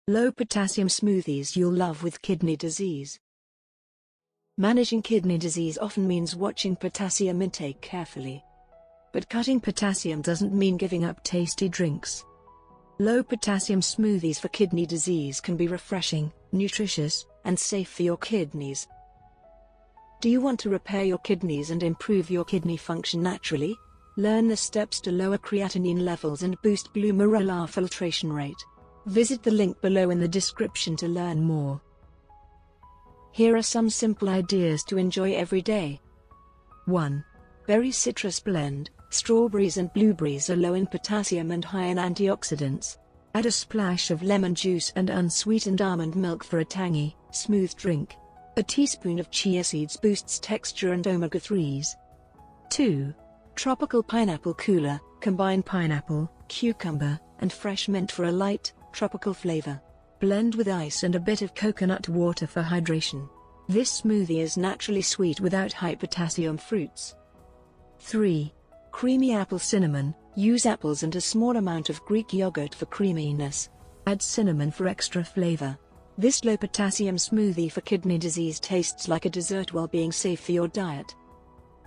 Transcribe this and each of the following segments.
Low-potassium smoothies you'll love with kidney disease. Managing kidney disease often means watching potassium intake carefully. But cutting potassium doesn't mean giving up tasty drinks. Low-potassium smoothies for kidney disease can be refreshing, nutritious, and safe for your kidneys. Do you want to repair your kidneys and improve your kidney function naturally? Learn the steps to lower creatinine levels and boost glomerular filtration rate. Visit the link below in the description to learn more. Here are some simple ideas to enjoy every day. 1. Berry citrus blend. Strawberries and blueberries are low in potassium and high in antioxidants. Add a splash of lemon juice and unsweetened almond milk for a tangy, smooth drink. A teaspoon of chia seeds boosts texture and omega-3s. 2. Tropical pineapple cooler. Combine pineapple, cucumber, and fresh mint for a light, tropical flavor. Blend with ice and a bit of coconut water for hydration. This smoothie is naturally sweet without high potassium fruits. 3. Creamy apple cinnamon. Use apples and a small amount of Greek yogurt for creaminess. Add cinnamon for extra flavor. This low-potassium smoothie for kidney disease tastes like a dessert while being safe for your diet.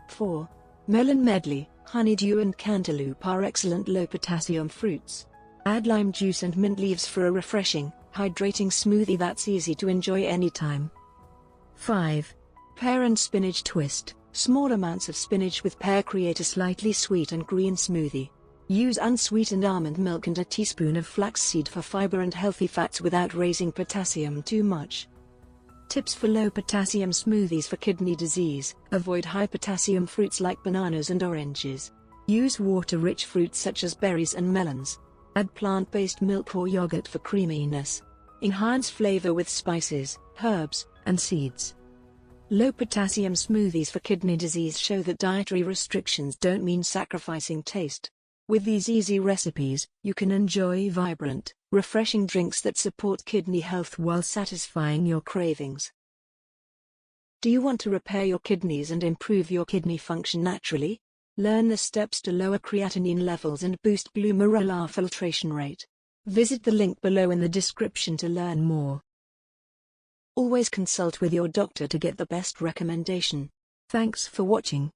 4. Melon medley. Honeydew and cantaloupe are excellent low-potassium fruits. Add lime juice and mint leaves for a refreshing, hydrating smoothie that's easy to enjoy anytime. 5. Pear and spinach twist. Small amounts of spinach with pear create a slightly sweet and green smoothie. Use unsweetened almond milk and a teaspoon of flaxseed for fiber and healthy fats without raising potassium too much. Tips for low-potassium smoothies for kidney disease. Avoid high-potassium fruits like bananas and oranges. Use water-rich fruits such as berries and melons. Add plant-based milk or yogurt for creaminess. Enhance flavor with spices, herbs, and seeds. Low-potassium smoothies for kidney disease show that dietary restrictions don't mean sacrificing taste. With these easy recipes, you can enjoy vibrant, refreshing drinks that support kidney health while satisfying your cravings. Do you want to repair your kidneys and improve your kidney function naturally? Learn the steps to lower creatinine levels and boost glomerular filtration rate. Visit the link below in the description to learn more. Always consult with your doctor to get the best recommendation. Thanks for watching.